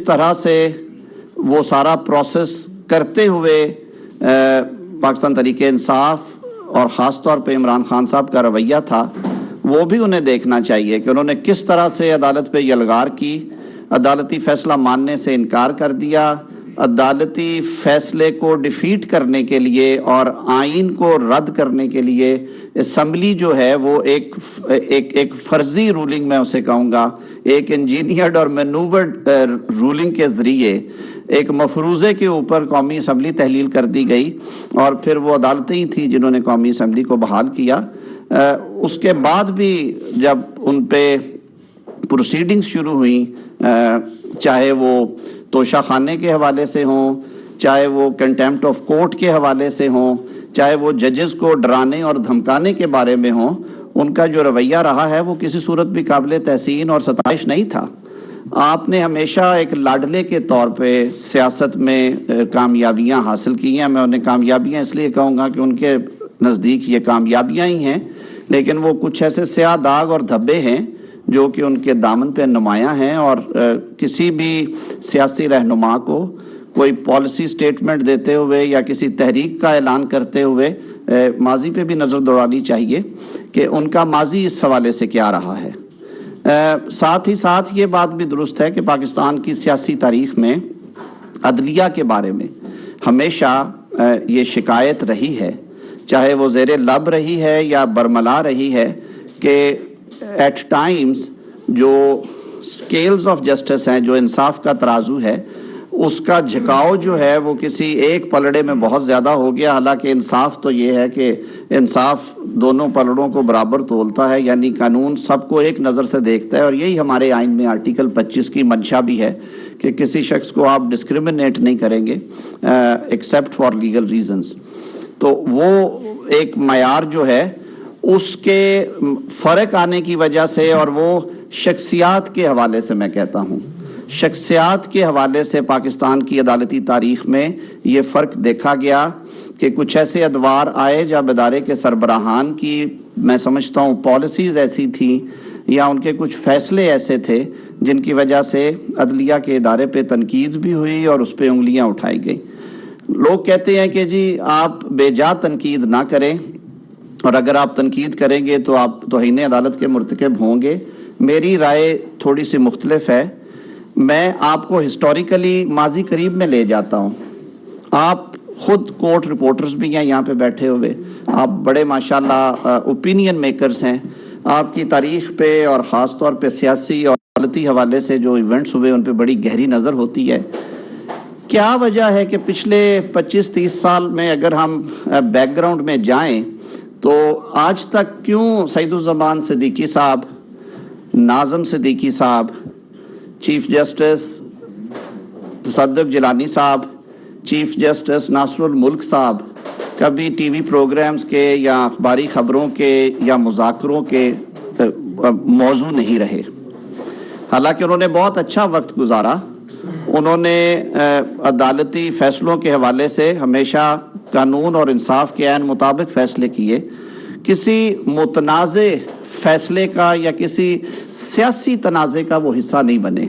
کس طرح سے وہ سارا پروسیس کرتے ہوئے پاکستان تحریک انصاف اور خاص طور پہ عمران خان صاحب کا رویہ تھا، وہ بھی انہیں دیکھنا چاہیے کہ انہوں نے کس طرح سے عدالت پہ یلغار کی، عدالتی فیصلہ ماننے سے انکار کر دیا، عدالتی فیصلے کو ڈیفیٹ کرنے کے لیے اور آئین کو رد کرنے کے لیے اسمبلی جو ہے وہ ایک فرضی رولنگ میں اسے کہوں گا، ایک انجینئرڈ اور مینوورڈ رولنگ کے ذریعے ایک مفروضے کے اوپر قومی اسمبلی تحلیل کر دی گئی، اور پھر وہ عدالتیں ہی تھیں جنہوں نے قومی اسمبلی کو بحال کیا۔ اس کے بعد بھی جب ان پہ پروسیڈنگز شروع ہوئیں، چاہے وہ توشہ خانے کے حوالے سے ہوں، چاہے وہ کنٹیمپٹ آف کورٹ کے حوالے سے ہوں، چاہے وہ ججز کو ڈرانے اور دھمکانے کے بارے میں ہوں، ان کا جو رویہ رہا ہے وہ کسی صورت بھی قابل تحسین اور ستائش نہیں تھا۔ آپ نے ہمیشہ ایک لاڈلے کے طور پہ سیاست میں کامیابیاں حاصل کی ہیں۔ میں انہیں کامیابیاں اس لیے کہوں گا کہ ان کے نزدیک یہ کامیابیاں ہی ہیں، لیکن وہ کچھ ایسے سیاہ داغ اور دھبے ہیں جو کہ ان کے دامن پہ نمایاں ہیں، اور کسی بھی سیاسی رہنما کو کوئی پالیسی سٹیٹمنٹ دیتے ہوئے یا کسی تحریک کا اعلان کرتے ہوئے ماضی پہ بھی نظر دوڑانی چاہیے کہ ان کا ماضی اس حوالے سے کیا رہا ہے۔ ساتھ ہی ساتھ یہ بات بھی درست ہے کہ پاکستان کی سیاسی تاریخ میں عدلیہ کے بارے میں ہمیشہ یہ شکایت رہی ہے، چاہے وہ زیر لب رہی ہے یا برملا رہی ہے، کہ ایٹ ٹائمز جو سکیلز آف جسٹس ہیں، جو انصاف کا ترازو ہے، اس کا جھکاؤ جو ہے وہ کسی ایک پلڑے میں بہت زیادہ ہو گیا، حالانکہ انصاف تو یہ ہے کہ انصاف دونوں پلڑوں کو برابر تولتا ہے، یعنی قانون سب کو ایک نظر سے دیکھتا ہے، اور یہی ہمارے آئین میں آرٹیکل 25 کی منشا بھی ہے کہ کسی شخص کو آپ ڈسکریمنیٹ نہیں کریں گے ایکسیپٹ فار لیگل ریزنز۔ تو وہ ایک معیار جو ہے اس کے فرق آنے کی وجہ سے، اور وہ شخصیات کے حوالے سے میں کہتا ہوں، شخصیات کے حوالے سے پاکستان کی عدالتی تاریخ میں یہ فرق دیکھا گیا کہ کچھ ایسے ادوار آئے جب ادارے کے سربراہان کی میں سمجھتا ہوں پالیسیز ایسی تھیں یا ان کے کچھ فیصلے ایسے تھے جن کی وجہ سے عدلیہ کے ادارے پہ تنقید بھی ہوئی اور اس پہ انگلیاں اٹھائی گئیں۔ لوگ کہتے ہیں کہ جی آپ بے جا تنقید نہ کریں، اور اگر آپ تنقید کریں گے تو آپ توہین عدالت کے مرتکب ہوں گے۔ میری رائے تھوڑی سی مختلف ہے۔ میں آپ کو ہسٹوریکلی ماضی قریب میں لے جاتا ہوں۔ آپ خود کورٹ رپورٹرز بھی ہیں یہاں پہ بیٹھے ہوئے، آپ بڑے ماشاءاللہ اوپینین میکرز ہیں، آپ کی تاریخ پہ اور خاص طور پہ سیاسی اور عدالتی حوالے سے جو ایونٹس ہوئے ان پہ بڑی گہری نظر ہوتی ہے۔ کیا وجہ ہے کہ پچھلے 25-30 سال میں اگر ہم بیک گراؤنڈ میں جائیں تو آج تک کیوں سعید الزمان صدیقی صاحب، ناظم صدیقی صاحب، چیف جسٹس تصدق جیلانی صاحب، چیف جسٹس ناصر الملک صاحب کبھی ٹی وی پروگرامز کے یا اخباری خبروں کے یا مذاکروں کے موضوع نہیں رہے؟ حالانکہ انہوں نے بہت اچھا وقت گزارا، انہوں نے عدالتی فیصلوں کے حوالے سے ہمیشہ قانون اور انصاف کے عین مطابق فیصلے کیے، کسی متنازع فیصلے کا یا کسی سیاسی تنازع کا وہ حصہ نہیں بنے۔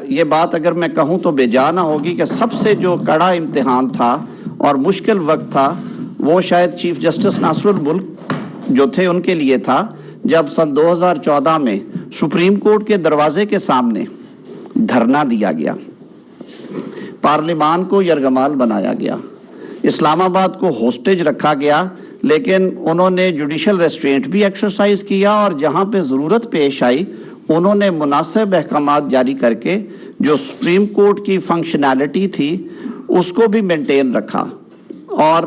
یہ بات اگر میں کہوں تو بے جا نہ ہوگی کہ سب سے جو کڑا امتحان تھا اور مشکل وقت تھا وہ شاید چیف جسٹس ناصر الملک جو تھے ان کے لیے تھا، جب سن 2014 میں سپریم کورٹ کے دروازے کے سامنے دھرنا دیا گیا، پارلیمان کو یرغمال بنایا گیا، اسلام آباد کو ہوسٹیج رکھا گیا، لیکن انہوں نے جوڈیشل ریسٹرینٹ بھی ایکسرسائز کیا، اور جہاں پہ ضرورت پیش آئی انہوں نے مناسب احکامات جاری کر کے جو سپریم کورٹ کی فنکشنالٹی تھی اس کو بھی مینٹین رکھا۔ اور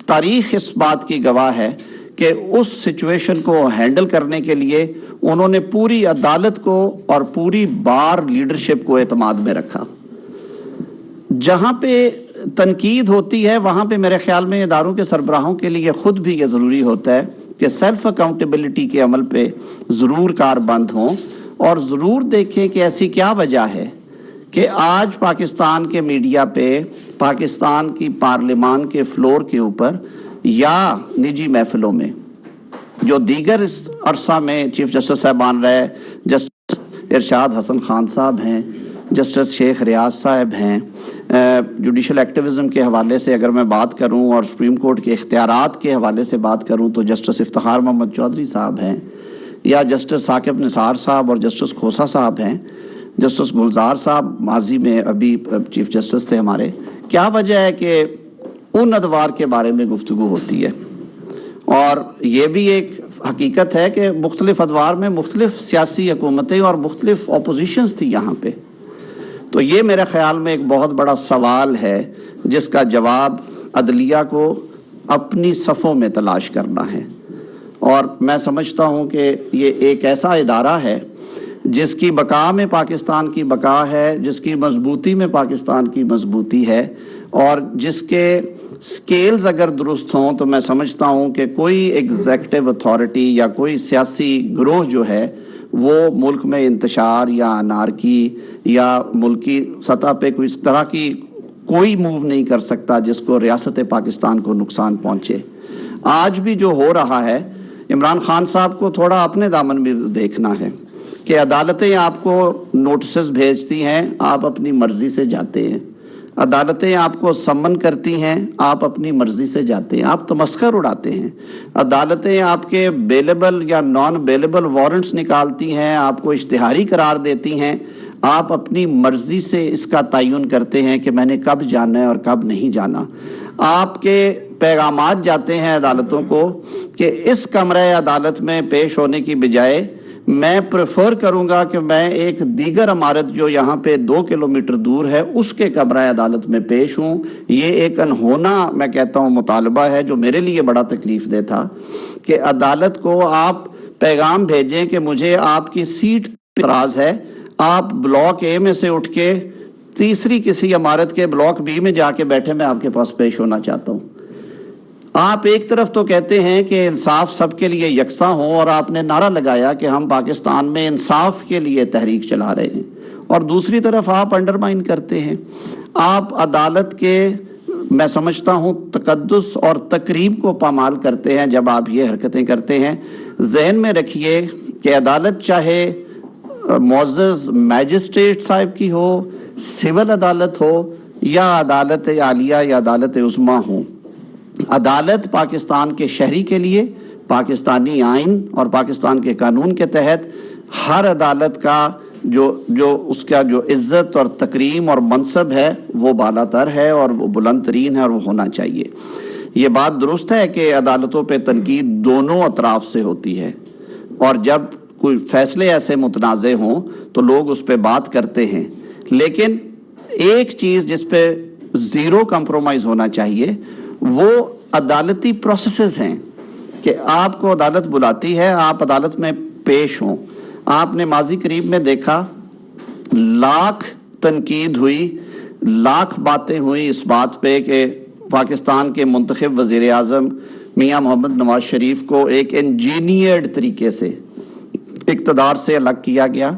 تاریخ اس بات کی گواہ ہے کہ اس سچویشن کو ہینڈل کرنے کے لیے انہوں نے پوری عدالت کو اور پوری بار لیڈرشپ کو اعتماد میں رکھا۔ جہاں پہ تنقید ہوتی ہے وہاں پہ میرے خیال میں اداروں کے سربراہوں کے لیے خود بھی یہ ضروری ہوتا ہے کہ سیلف اکاؤنٹیبلٹی کے عمل پہ ضرور کاربند ہوں، اور ضرور دیکھیں کہ ایسی کیا وجہ ہے کہ آج پاکستان کے میڈیا پہ، پاکستان کی پارلیمان کے فلور کے اوپر یا نجی محفلوں میں جو دیگر اس عرصہ میں چیف جسٹس صاحبان رہے، جسٹس ارشاد حسن خان صاحب ہیں، جسٹس شیخ ریاض صاحب ہیں، جوڈیشل ایکٹیویزم کے حوالے سے اگر میں بات کروں اور سپریم کورٹ کے اختیارات کے حوالے سے بات کروں تو جسٹس افتخار محمد چودھری صاحب ہیں، یا جسٹس ثاقب نثار صاحب اور جسٹس کھوسا صاحب ہیں، جسٹس گلزار صاحب ماضی میں ابھی چیف جسٹس تھے ہمارے. کیا وجہ ہے کہ ان ادوار کے بارے میں گفتگو ہوتی ہے؟ اور یہ بھی ایک حقیقت ہے کہ مختلف ادوار میں مختلف سیاسی حکومتیں اور مختلف اپوزیشنز تھی یہاں پہ. تو یہ میرے خیال میں ایک بہت بڑا سوال ہے جس کا جواب عدلیہ کو اپنی صفوں میں تلاش کرنا ہے. اور میں سمجھتا ہوں کہ یہ ایک ایسا ادارہ ہے جس کی بقا میں پاکستان کی بقا ہے، جس کی مضبوطی میں پاکستان کی مضبوطی ہے، اور جس کے سکیلز اگر درست ہوں تو میں سمجھتا ہوں کہ کوئی ایگزیکٹو اتھارٹی یا کوئی سیاسی گروہ جو ہے وہ ملک میں انتشار یا انارکی یا ملکی سطح پہ کوئی اس طرح کی کوئی موو نہیں کر سکتا جس کو ریاست پاکستان کو نقصان پہنچے. آج بھی جو ہو رہا ہے، عمران خان صاحب کو تھوڑا اپنے دامن میں دیکھنا ہے کہ عدالتیں آپ کو نوٹسز بھیجتی ہیں، آپ اپنی مرضی سے جاتے ہیں. عدالتیں آپ کو سمن کرتی ہیں، آپ اپنی مرضی سے جاتے ہیں، آپ تمسخر اڑاتے ہیں. عدالتیں آپ کے بیلیبل یا نان بیلیبل وارنٹس نکالتی ہیں، آپ کو اشتہاری قرار دیتی ہیں، آپ اپنی مرضی سے اس کا تعین کرتے ہیں کہ میں نے کب جانا ہے اور کب نہیں جانا. آپ کے پیغامات جاتے ہیں عدالتوں کو کہ اس کمرہ عدالت میں پیش ہونے کی بجائے میں پریفر کروں گا کہ میں ایک دیگر عمارت جو یہاں پہ 2 کلومیٹر دور ہے اس کے کمرہ عدالت میں پیش ہوں. یہ ایک انہونا میں کہتا ہوں مطالبہ ہے جو میرے لیے بڑا تکلیف دہ تھا کہ عدالت کو آپ پیغام بھیجیں کہ مجھے آپ کی سیٹ پہ اعتراض ہے، آپ بلاک اے میں سے اٹھ کے تیسری کسی عمارت کے بلاک بی میں جا کے بیٹھے، میں آپ کے پاس پیش ہونا چاہتا ہوں. آپ ایک طرف تو کہتے ہیں کہ انصاف سب کے لیے یکساں ہو، اور آپ نے نعرہ لگایا کہ ہم پاکستان میں انصاف کے لیے تحریک چلا رہے ہیں، اور دوسری طرف آپ انڈرمائن کرتے ہیں. آپ عدالت کے میں سمجھتا ہوں تقدس اور تقریب کو پامال کرتے ہیں جب آپ یہ حرکتیں کرتے ہیں. ذہن میں رکھیے کہ عدالت چاہے معزز میجسٹریٹ صاحب کی ہو، سول عدالت ہو، یا عدالت عالیہ یا عدالت عظمیٰ ہو، عدالت پاکستان کے شہری کے لیے پاکستانی آئین اور پاکستان کے قانون کے تحت ہر عدالت کا جو اس کا جو عزت اور تکریم اور منصب ہے وہ بالا تر ہے اور وہ بلند ترین ہے اور وہ ہونا چاہیے. یہ بات درست ہے کہ عدالتوں پہ تنقید دونوں اطراف سے ہوتی ہے، اور جب کوئی فیصلے ایسے متنازع ہوں تو لوگ اس پہ بات کرتے ہیں، لیکن ایک چیز جس پہ زیرو کمپرومائز ہونا چاہیے وہ عدالتی پروسیسز ہیں کہ آپ کو عدالت بلاتی ہے، آپ عدالت میں پیش ہوں. آپ نے ماضی قریب میں دیکھا لاکھ تنقید ہوئی، لاکھ باتیں ہوئی اس بات پہ کہ پاکستان کے منتخب وزیر اعظم میاں محمد نواز شریف کو ایک انجینئرڈ طریقے سے اقتدار سے الگ کیا گیا،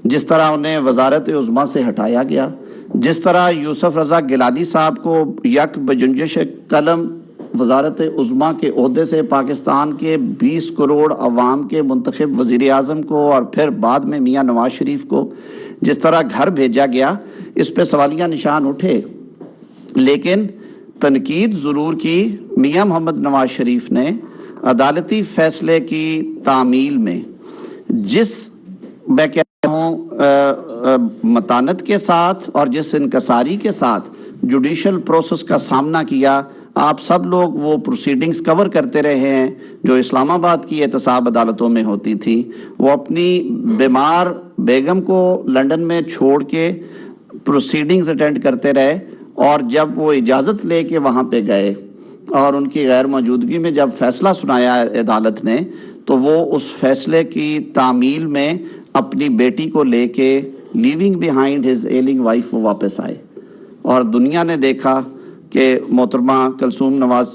جس طرح انہیں وزارت عظمیٰ سے ہٹایا گیا، جس طرح یوسف رضا گیلانی صاحب کو یک بجنجش قلم وزارت عظمیٰ کے عہدے سے پاکستان کے 20 کروڑ عوام کے منتخب وزیر اعظم کو اور پھر بعد میں میاں نواز شریف کو جس طرح گھر بھیجا گیا، اس پہ سوالیہ نشان اٹھے. لیکن تنقید ضرور کی. میاں محمد نواز شریف نے عدالتی فیصلے کی تعمیل میں جس میں کہتا ہوں متانت کے ساتھ اور جس انکساری کے ساتھ جوڈیشل پروسیس کا سامنا کیا، آپ سب لوگ وہ پروسیڈنگز کور کرتے رہے ہیں جو اسلام آباد کی احتساب عدالتوں میں ہوتی تھی. وہ اپنی بیمار بیگم کو لنڈن میں چھوڑ کے پروسیڈنگز اٹینڈ کرتے رہے، اور جب وہ اجازت لے کے وہاں پہ گئے اور ان کی غیر موجودگی میں جب فیصلہ سنایا عدالت نے تو وہ اس فیصلے کی تعمیل میں اپنی بیٹی کو لے کے living behind his ailing wife وہ واپس آئے. اور دنیا نے دیکھا کہ محترمہ کلثوم نواز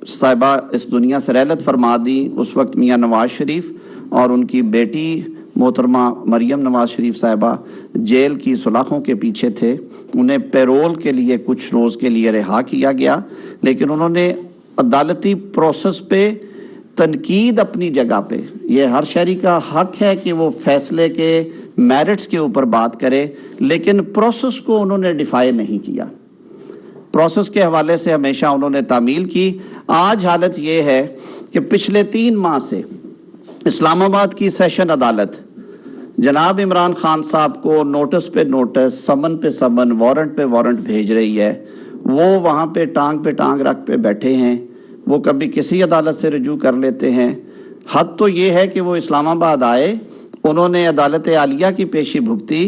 صاحبہ اس دنیا سے رحلت فرما دی. اس وقت میاں نواز شریف اور ان کی بیٹی محترمہ مریم نواز شریف صاحبہ جیل کی سلاخوں کے پیچھے تھے. انہیں پیرول کے لیے کچھ روز کے لیے رہا کیا گیا، لیکن انہوں نے عدالتی پروسیس پہ تنقید اپنی جگہ پہ، یہ ہر شہری کا حق ہے کہ وہ فیصلے کے میرٹس کے اوپر بات کرے، لیکن پروسیس کو انہوں نے ڈیفائی نہیں کیا. پروسیس کے حوالے سے ہمیشہ انہوں نے تعمیل کی. آج حالت یہ ہے کہ پچھلے 3 ماہ سے اسلام آباد کی سیشن عدالت جناب عمران خان صاحب کو نوٹس پہ نوٹس، سمن پہ سمن، وارنٹ پہ وارنٹ بھیج رہی ہے. وہ وہاں پہ ٹانگ رکھ پہ بیٹھے ہیں. وہ کبھی کسی عدالت سے رجوع کر لیتے ہیں. حد تو یہ ہے کہ وہ اسلام آباد آئے، انہوں نے عدالت عالیہ کی پیشی بھگتی،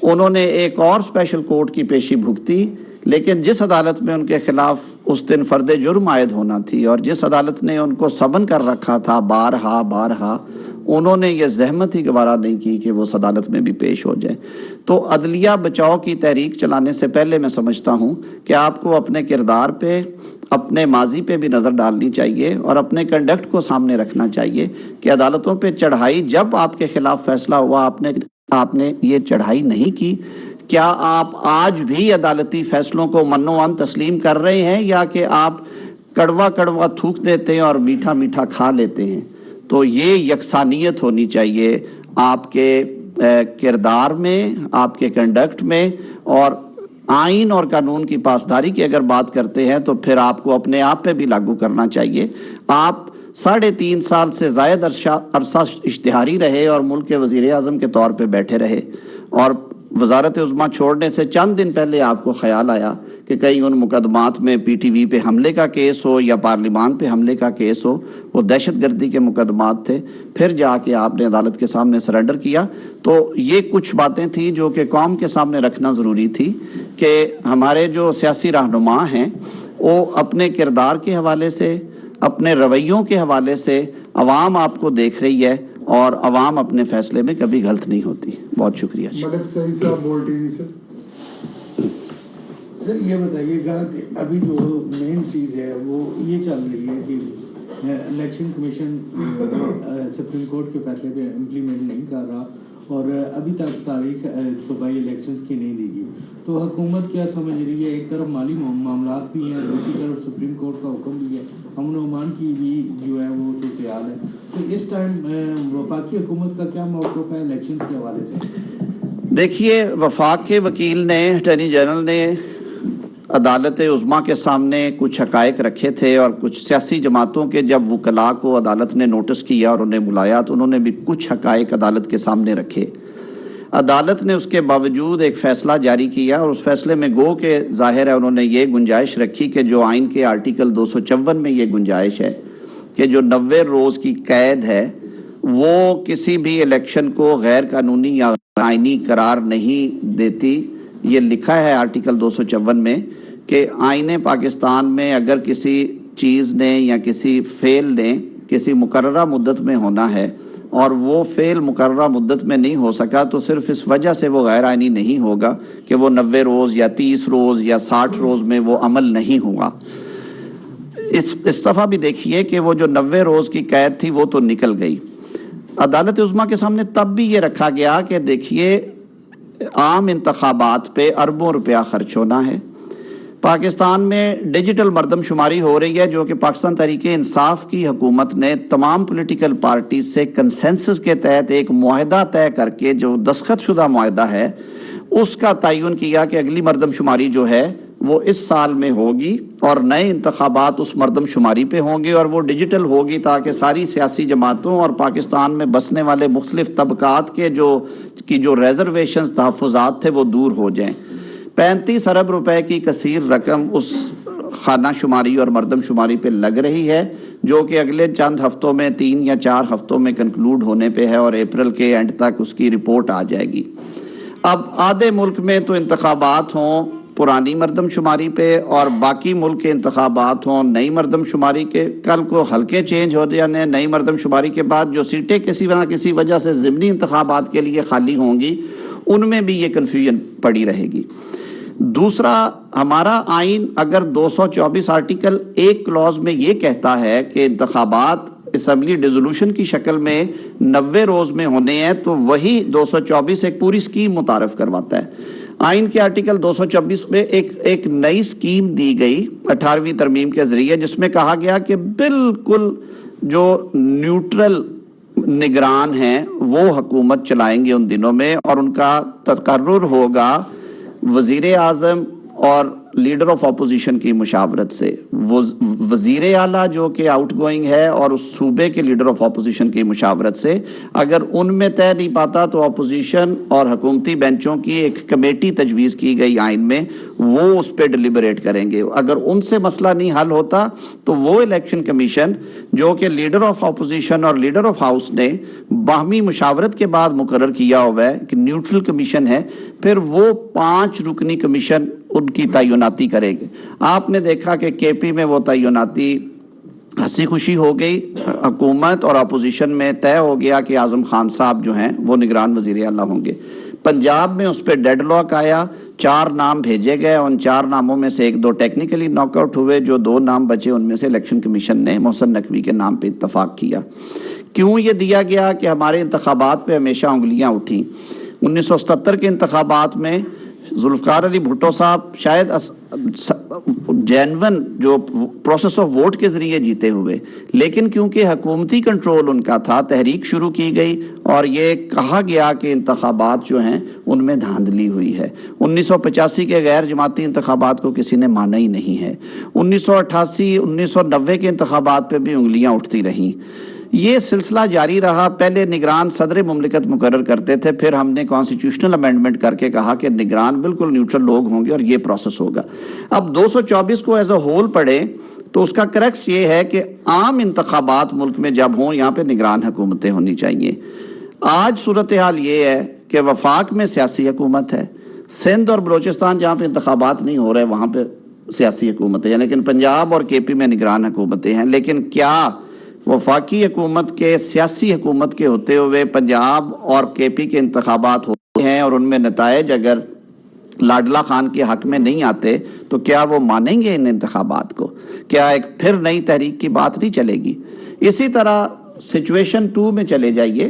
انہوں نے ایک اور اسپیشل کورٹ کی پیشی بھگتی، لیکن جس عدالت میں ان کے خلاف اس دن فرد جرم عائد ہونا تھی اور جس عدالت نے ان کو سمن کر رکھا تھا بارہا انہوں نے یہ زحمت ہی گوارا نہیں کی کہ وہ اس عدالت میں بھی پیش ہو جائیں. تو عدلیہ بچاؤ کی تحریک چلانے سے پہلے میں سمجھتا ہوں کہ آپ کو اپنے کردار پہ، اپنے ماضی پہ بھی نظر ڈالنی چاہیے اور اپنے کنڈکٹ کو سامنے رکھنا چاہیے کہ عدالتوں پہ چڑھائی جب آپ کے خلاف فیصلہ ہوا آپ نے یہ چڑھائی نہیں کی. کیا آپ آج بھی عدالتی فیصلوں کو منوان تسلیم کر رہے ہیں یا کہ آپ کڑوا تھوک دیتے ہیں اور میٹھا کھا لیتے ہیں؟ تو یہ یکسانیت ہونی چاہیے آپ کے کردار میں، آپ کے کنڈکٹ میں. اور آئین اور قانون کی پاسداری کی اگر بات کرتے ہیں تو پھر آپ کو اپنے آپ پہ بھی لاگو کرنا چاہیے. آپ 3.5 سال سے زائد عرصہ اشتہاری رہے اور ملک کے وزیر اعظم کے طور پہ بیٹھے رہے، اور وزارت عظمیٰ چھوڑنے سے چند دن پہلے آپ کو خیال آیا کہ کہیں ان مقدمات میں پی ٹی وی پہ حملے کا کیس ہو یا پارلیمان پہ حملے کا کیس ہو، وہ دہشت گردی کے مقدمات تھے. پھر جا کے آپ نے عدالت کے سامنے سرنڈر کیا. تو یہ کچھ باتیں تھیں جو کہ قوم کے سامنے رکھنا ضروری تھی کہ ہمارے جو سیاسی رہنما ہیں وہ اپنے کردار کے حوالے سے، اپنے رویوں کے حوالے سے عوام آپ کو دیکھ رہی ہے اور عوام اپنے فیصلے میں کبھی غلط نہیں ہوتی. بہت شکریہ. ملک سعید صاحب بول رہی ہیں سر یہ بتائیے گا کہ ابھی جو مین چیز ہے وہ یہ چل رہی ہے کہ الیکشن کمیشن سپریم کورٹ کے فیصلے پہ امپلیمنٹ نہیں کر رہا اور ابھی تک تاریخ صوبائی الیکشنز کی نہیں دی گئی. تو حکومت کیا سمجھ رہی ہے؟ ایک طرف مالی معاملات بھی ہیں، دوسری طرف سپریم کورٹ کا حکم بھی ہے، امن و امان کی بھی جو ہے وہ صورتحال ہے. تو اس ٹائم وفاقی حکومت کا کیا موقف ہے الیکشن کے حوالے سے؟ دیکھیے، وفاق کے وکیل نے، اٹارنی جنرل نے عدالت عظمیٰ کے سامنے کچھ حقائق رکھے تھے اور کچھ سیاسی جماعتوں کے جب وکلاء کو عدالت نے نوٹس کیا اور انہیں بلایا تو انہوں نے بھی کچھ حقائق عدالت کے سامنے رکھے. عدالت نے اس کے باوجود ایک فیصلہ جاری کیا اور اس فیصلے میں گو کہ ظاہر ہے انہوں نے یہ گنجائش رکھی کہ جو آئین کے آرٹیکل 254 میں یہ گنجائش ہے کہ جو 90 روز کی قید ہے وہ کسی بھی الیکشن کو غیر قانونی یا آئینی قرار نہیں دیتی. یہ لکھا ہے آرٹیکل 254 میں کہ آئین پاکستان میں اگر کسی چیز نے یا کسی فعل نے کسی مقررہ مدت میں ہونا ہے اور وہ فعل مقررہ مدت میں نہیں ہو سکا تو صرف اس وجہ سے وہ غیر آئینی نہیں ہوگا کہ وہ 90 روز یا 30 روز یا 60 روز میں وہ عمل نہیں ہوا. اس دفعہ بھی دیکھیے کہ وہ جو 90 روز کی قید تھی وہ تو نکل گئی. عدالت عظمیٰ کے سامنے تب بھی یہ رکھا گیا کہ دیکھیے عام انتخابات پہ اربوں روپیہ خرچ ہونا ہے. پاکستان میں ڈیجیٹل مردم شماری ہو رہی ہے جو کہ پاکستان تحریک انصاف کی حکومت نے تمام پولیٹیکل پارٹیز سے کنسنسس کے تحت ایک معاہدہ طے کر کے جو دستخط شدہ معاہدہ ہے اس کا تعین کیا کہ اگلی مردم شماری جو ہے وہ اس سال میں ہوگی اور نئے انتخابات اس مردم شماری پہ ہوں گے اور وہ ڈیجیٹل ہوگی تاکہ ساری سیاسی جماعتوں اور پاکستان میں بسنے والے مختلف طبقات کے جو ریزرویشنز تحفظات تھے وہ دور ہو جائیں. 35 ارب روپے کی کثیر رقم اس خانہ شماری اور مردم شماری پہ لگ رہی ہے جو کہ اگلے چند ہفتوں میں 3 یا 4 ہفتوں میں کنکلوڈ ہونے پہ ہے اور اپریل کے اینڈ تک اس کی رپورٹ آ جائے گی. اب آدھے ملک میں تو انتخابات ہوں پرانی مردم شماری پہ اور باقی ملک کے انتخابات ہوں نئی مردم شماری کے. کل کو حلقے چینج ہو جانے نئی مردم شماری کے بعد جو سیٹیں کسی وجہ سے ضمنی انتخابات کے لیے خالی ہوں گی ان میں بھی یہ کنفیوژن پڑی رہے گی. دوسرا، ہمارا آئین اگر 224 آرٹیکل ایک کلوز میں یہ کہتا ہے کہ انتخابات اسمبلی ڈیزولوشن کی شکل میں 90 روز میں ہونے ہیں تو وہی 224 ایک پوری سکیم متعارف کرواتا ہے. آئین کے آرٹیکل 224 میں ایک نئی سکیم دی گئی 18ویں ترمیم کے ذریعے جس میں کہا گیا کہ بالکل جو نیوٹرل نگران ہیں وہ حکومت چلائیں گے ان دنوں میں، اور ان کا تقرر ہوگا وزیر اعظم اور لیڈر آف اپوزیشن کی مشاورت سے۔ وزیر اعلیٰ جو کہ آؤٹ گوئنگ ہے اور اس صوبے کے لیڈر آف اپوزیشن کی مشاورت سے، اگر ان میں طے نہیں پاتا تو اپوزیشن اور حکومتی بینچوں کی ایک کمیٹی تجویز کی گئی آئین میں، وہ اس پہ ڈیلیبریٹ کریں گے۔ اگر ان سے مسئلہ نہیں حل ہوتا تو وہ الیکشن کمیشن جو کہ لیڈر آف اپوزیشن اور لیڈر آف ہاؤس نے باہمی مشاورت کے بعد مقرر کیا ہوا ہے کہ نیوٹرل کمیشن ہے، پھر وہ 5 رکنی کمیشن ان کی تعیناتی کرے گے۔ آپ نے دیکھا کہ کے پی میں وہ تعیناتی ہنسی خوشی ہو گئی، حکومت اور اپوزیشن میں طے ہو گیا کہ اعظم خان صاحب جو ہیں وہ نگران وزیر اعلیٰ ہوں گے۔ پنجاب میں اس پہ ڈیڈ لاک آیا، 4 نام بھیجے گئے، ان 4 ناموں میں سے 1-2 ٹیکنیکلی ناک آؤٹ ہوئے، جو 2 نام بچے ان میں سے الیکشن کمیشن نے محسن نقوی کے نام پہ اتفاق کیا۔ کیوں یہ دیا گیا کہ ہمارے انتخابات پہ ہمیشہ انگلیاں اٹھیں۔ 1977 کے انتخابات میں ذوالفقار علی بھٹو صاحب شاید جینون جو پروسیس آف ووٹ کے ذریعے جیتے ہوئے، لیکن کیونکہ حکومتی کنٹرول ان کا تھا، تحریک شروع کی گئی اور یہ کہا گیا کہ انتخابات جو ہیں ان میں دھاندلی ہوئی ہے۔ 1985 کے غیر جماعتی انتخابات کو کسی نے مانا ہی نہیں ہے۔ 1988 1990 کے انتخابات پہ بھی انگلیاں اٹھتی رہیں۔ یہ سلسلہ جاری رہا۔ پہلے نگران صدر مملکت مقرر کرتے تھے، پھر ہم نے کانسٹیٹیوشنل امینڈمنٹ کر کے کہا کہ نگران بالکل نیوٹرل لوگ ہوں گے اور یہ پروسیس ہوگا۔ اب 224 کو ایز اے ہول پڑھیں تو اس کا کریکس یہ ہے کہ عام انتخابات ملک میں جب ہوں یہاں پہ نگران حکومتیں ہونی چاہیے۔ آج صورتحال یہ ہے کہ وفاق میں سیاسی حکومت ہے، سندھ اور بلوچستان جہاں پہ انتخابات نہیں ہو رہے وہاں پہ سیاسی حکومتیں ہیں، لیکن پنجاب اور کے پی میں نگران حکومتیں ہیں۔ لیکن کیا وفاقی حکومت کے سیاسی حکومت کے ہوتے ہوئے پنجاب اور کے پی کے انتخابات ہوتے ہیں اور ان میں نتائج اگر لاڈلا خان کے حق میں نہیں آتے تو کیا وہ مانیں گے ان انتخابات کو؟ کیا ایک پھر نئی تحریک کی بات نہیں چلے گی؟ اسی طرح سچویشن 2 میں چلے جائیے۔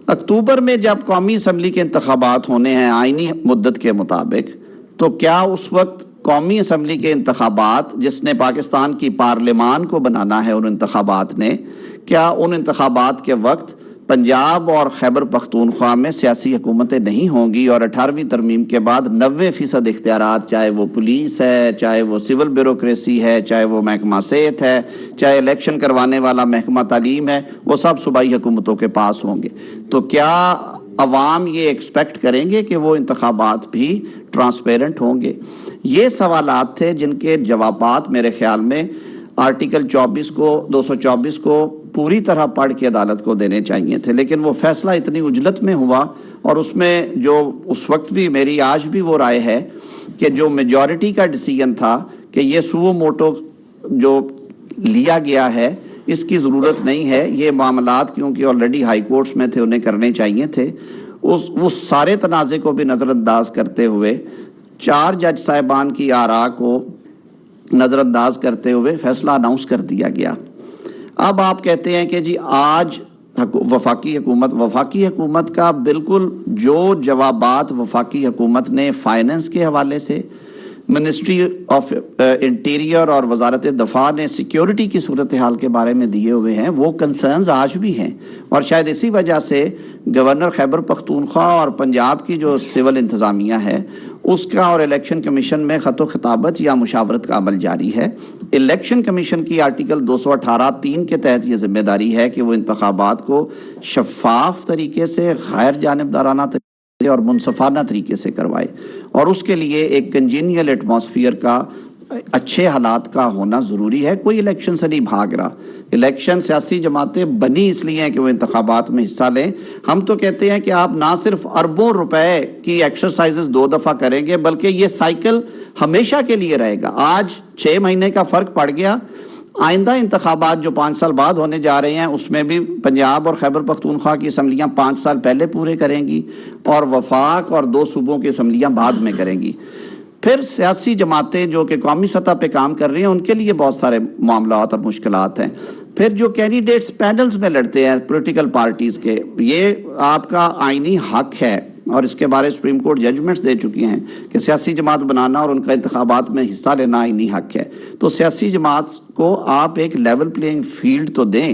اکتوبر میں جب قومی اسمبلی کے انتخابات ہونے ہیں آئینی مدت کے مطابق، تو کیا اس وقت قومی اسمبلی کے انتخابات جس نے پاکستان کی پارلیمان کو بنانا ہے، ان انتخابات نے، کیا ان انتخابات کے وقت پنجاب اور خیبر پختونخوا میں سیاسی حکومتیں نہیں ہوں گی اور 18ویں ترمیم کے بعد 90% اختیارات، چاہے وہ پولیس ہے، چاہے وہ سول بیوروکریسی ہے، چاہے وہ محکمہ صحت ہے، چاہے الیکشن کروانے والا محکمہ تعلیم ہے، وہ سب صوبائی حکومتوں کے پاس ہوں گے؟ تو کیا عوام یہ ایکسپیکٹ کریں گے کہ وہ انتخابات بھی ٹرانسپیرنٹ ہوں گے؟ یہ سوالات تھے جن کے جوابات میرے خیال میں آرٹیکل 224 کو پوری طرح پڑھ کے عدالت کو دینے چاہیے تھے، لیکن وہ فیصلہ اتنی عجلت میں ہوا، اور اس میں جو اس وقت بھی میری آج بھی وہ رائے ہے کہ جو میجورٹی کا ڈیسیژن تھا کہ یہ سو موٹو جو لیا گیا ہے اس کی ضرورت نہیں ہے، یہ معاملات کیونکہ آلریڈی ہائی کورٹس میں تھے انہیں کرنے چاہیے تھے، اس سارے تنازع کو بھی نظر انداز کرتے ہوئے 4 جج صاحبان کی آراء کو نظر انداز کرتے ہوئے فیصلہ اناؤنس کر دیا گیا۔ اب آپ کہتے ہیں کہ جی آج وفاقی حکومت کا بالکل جو جوابات وفاقی حکومت نے فائننس کے حوالے سے، منسٹری آف انٹیریئر اور وزارت دفاع نے سیکیورٹی کی صورتحال کے بارے میں دیے ہوئے ہیں، وہ کنسرنز آج بھی ہیں، اور شاید اسی وجہ سے گورنر خیبر پختونخوا اور پنجاب کی جو سول انتظامیہ ہے اس کا اور الیکشن کمیشن میں خط و خطابت یا مشاورت کا عمل جاری ہے۔ الیکشن کمیشن کی آرٹیکل 218(3) کے تحت یہ ذمہ داری ہے کہ وہ انتخابات کو شفاف طریقے سے، غیر جانبدارانہ طریقے اور منصفانہ طریقے سے کروائے، اور اس کے لیے ایک کنجینیل ایٹماسفیئر کا، اچھے حالات کا ہونا ضروری ہے۔ کوئی الیکشن سے نہیں بھاگ رہا، الیکشن سیاسی جماعتیں بنی اس لیے ہیں کہ وہ انتخابات میں حصہ لیں۔ ہم تو کہتے ہیں کہ آپ نہ صرف اربوں روپے کی ایکسرسائزز 2 دفعہ کریں گے بلکہ یہ سائیکل ہمیشہ کے لیے رہے گا۔ آج 6 مہینے کا فرق پڑ گیا، آئندہ انتخابات جو 5 سال بعد ہونے جا رہے ہیں اس میں بھی پنجاب اور خیبر پختونخوا کی اسمبلیاں 5 سال پہلے پورے کریں گی اور وفاق اور 2 صوبوں کی اسمبلیاں بعد میں کریں گی۔ پھر سیاسی جماعتیں جو کہ قومی سطح پہ کام کر رہی ہیں ان کے لیے بہت سارے معاملات اور مشکلات ہیں۔ پھر جو کینڈیڈیٹس پینلز میں لڑتے ہیں پولیٹیکل پارٹیز کے، یہ آپ کا آئینی حق ہے اور اس کے بارے سپریم کورٹ ججمنٹس دے چکی ہیں کہ سیاسی جماعت بنانا اور ان کا انتخابات میں حصہ لینا آئینی حق ہے۔ تو سیاسی جماعت کو آپ ایک لیول پلینگ فیلڈ تو دیں،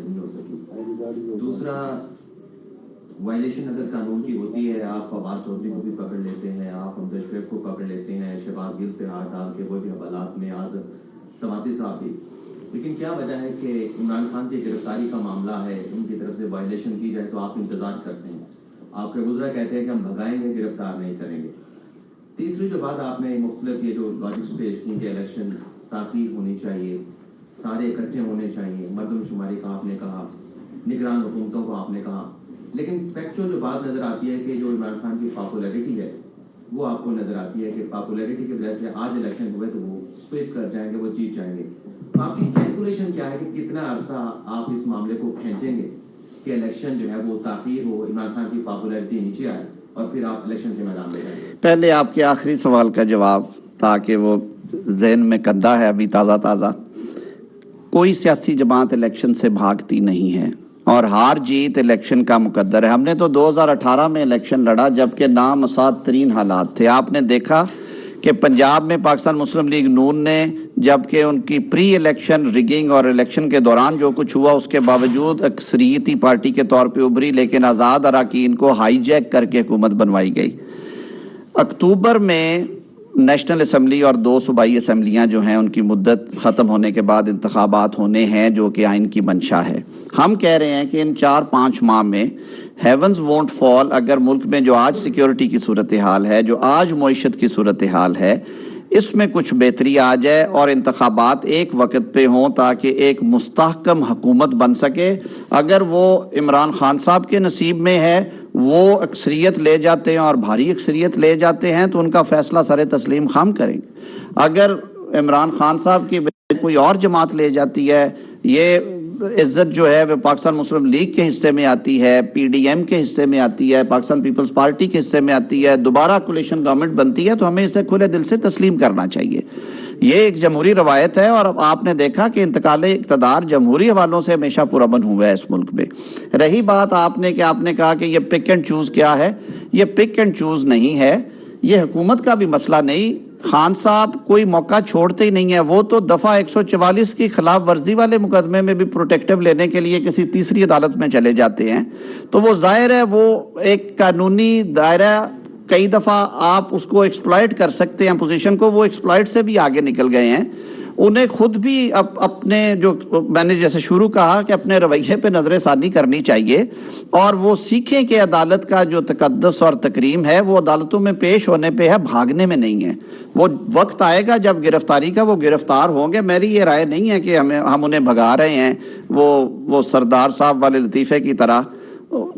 آرگنائز نہیں ہو سکی. دوسرا, وائلیشن اگر قانون کی ہوتی ہے, آپ فواد چودھری کو بھی پکڑ لیتے ہیں, آپ امجد شعیب کو پکڑ لیتے ہیں, شہباز گل پہ ہاتھ ڈال کے وہ بھی حوالات میں, آج سماعتی صاحب بھی, لیکن کیا وجہ ہے کہ عمران خان کی گرفتاری کا معاملہ ہے, ان کی طرف سے وائلیشن کی جائے تو آپ انتظار کرتے ہیں, آپ کے وزراء کہتے ہیں کہ ہم بھگائیں گے, گرفتار نہیں کریں گے. تیسری جو بات آپ نے مختلف یہ جو لاجکس پیش کی کہ الیکشن تاخیر ہونی چاہیے, سارے اکٹھے ہونے چاہیے, مردم شماری کا آپ نے کہا, نگران حکومتوں کو آپ نے کہا, لیکن فیکچوئل جو بات نظر آتی ہے کہ جو عمران خان کی پاپولیرٹی ہے وہ آپ کو نظر آتی ہے کہ پاپولیرٹی کی وجہ سے آج الیکشن ہوئے تو وہ سویپ کر جائیں گے, وہ جیت جائیں گے. آپ کی کیلکولیشن کیا ہے کہ کتنا عرصہ آپ اس معاملے کو کھینچیں گے کہ الیکشن جو ہے وہ تاخیر ہو, عمران خان کی پاپولیرٹی نیچے آئے اور پھر آپ الیکشن کے میدان میں جائیں؟ پہلے آپ کے آخری سوال کا جواب, تاکہ وہ ذہن میں کندہ ہے ابھی تازہ تازہ. کوئی سیاسی جماعت الیکشن سے بھاگتی نہیں ہے اور ہار جیت الیکشن کا مقدر ہے. ہم نے تو 2018 میں الیکشن لڑا جبکہ نامساعد ترین حالات تھے. آپ نے دیکھا کہ پنجاب میں پاکستان مسلم لیگ نون نے, جبکہ ان کی پری الیکشن ریگنگ اور الیکشن کے دوران جو کچھ ہوا اس کے باوجود اکثریتی پارٹی کے طور پہ ابھری, لیکن آزاد اراکین کو ہائی جیک کر کے حکومت بنوائی گئی. اکتوبر میں نیشنل اسمبلی اور 2 صوبائی اسمبلیاں جو ہیں ان کی مدت ختم ہونے کے بعد انتخابات ہونے ہیں, جو کہ آئین کی منشا ہے. ہم کہہ رہے ہیں کہ ان 4-5 ماہ میں ہیونز وونٹ فال, اگر ملک میں جو آج سیکیورٹی کی صورتحال ہے, جو آج معیشت کی صورتحال ہے, اس میں کچھ بہتری آ جائے اور انتخابات ایک وقت پہ ہوں تاکہ ایک مستحکم حکومت بن سکے. اگر وہ عمران خان صاحب کے نصیب میں ہے, وہ اکثریت لے جاتے ہیں اور بھاری اکثریت لے جاتے ہیں, تو ان کا فیصلہ سر تسلیم خام کریں گے. اگر عمران خان صاحب کی کوئی اور جماعت لے جاتی ہے, یہ عزت جو ہے وہ پاکستان مسلم لیگ کے حصے میں آتی ہے, پی ڈی ایم کے حصے میں آتی ہے, پاکستان پیپلز پارٹی کے حصے میں آتی ہے, دوبارہ کولیشن گورنمنٹ بنتی ہے, تو ہمیں اسے کھلے دل سے تسلیم کرنا چاہیے. یہ ایک جمہوری روایت ہے اور اب آپ نے دیکھا کہ انتقال اقتدار جمہوری حوالوں سے ہمیشہ پرامن ہوا ہے اس ملک میں. رہی بات آپ نے کہا کہ یہ پک اینڈ چوز کیا ہے, یہ پک اینڈ چوز نہیں ہے, یہ حکومت کا بھی مسئلہ نہیں. خان صاحب کوئی موقع چھوڑتے ہی نہیں ہیں. وہ تو دفعہ 144 کی خلاف ورزی والے مقدمے میں بھی پروٹیکٹیو لینے کے لیے کسی تیسری عدالت میں چلے جاتے ہیں, تو وہ ظاہر ہے وہ ایک قانونی دائرہ, کئی دفعہ آپ اس کو ایکسپلائٹ کر سکتے ہیں پوزیشن کو, وہ ایکسپلائٹ سے بھی آگے نکل گئے ہیں. انہیں خود بھی اپنے جو میں نے جیسے شروع کہا کہ اپنے رویے پہ نظر ثانی کرنی چاہیے, اور وہ سیکھیں کہ عدالت کا جو تقدس اور تکریم ہے وہ عدالتوں میں پیش ہونے پہ ہے, بھاگنے میں نہیں ہے. وہ وقت آئے گا جب گرفتاری کا وہ گرفتار ہوں گے. میری یہ رائے نہیں ہے کہ ہم انہیں بھگا رہے ہیں وہ سردار صاحب والے لطیفے کی طرح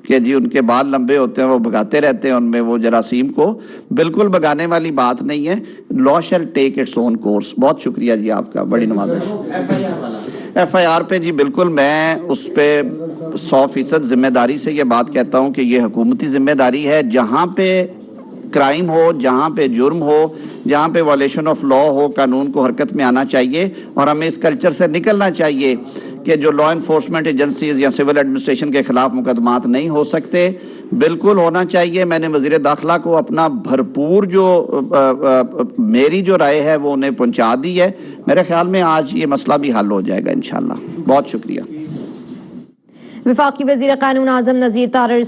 کہ جی ان کے بال لمبے ہوتے ہیں وہ بھگاتے رہتے ہیں ان میں وہ جراثیم کو. بالکل بھگانے والی بات نہیں ہے. لا شیل ٹیک اٹس اون کورس. بہت شکریہ جی آپ کا, بڑی نمازیں. ایف آئی آر پہ جی بالکل میں اس پہ 100% ذمہ داری سے یہ بات کہتا ہوں کہ یہ حکومتی ذمہ داری ہے. جہاں پہ کرائم ہو, جہاں پہ جرم ہو, جہاں پہ وائلیشن آف لا ہو, قانون کو حرکت میں آنا چاہیے, اور ہمیں اس کلچر سے نکلنا چاہیے کہ جو لا انفورسمنٹ ایجنسیز یا سول ایڈمنسٹریشن کے خلاف مقدمات نہیں ہو سکتے. بالکل ہونا چاہیے. میں نے وزیر داخلہ کو اپنا بھرپور جو میری جو رائے ہے وہ انہیں پہنچا دی ہے. میرے خیال میں آج یہ مسئلہ بھی حل ہو جائے گا انشاءاللہ. بہت شکریہ. وفاقی وزیر قانون اعظم نذیر طارر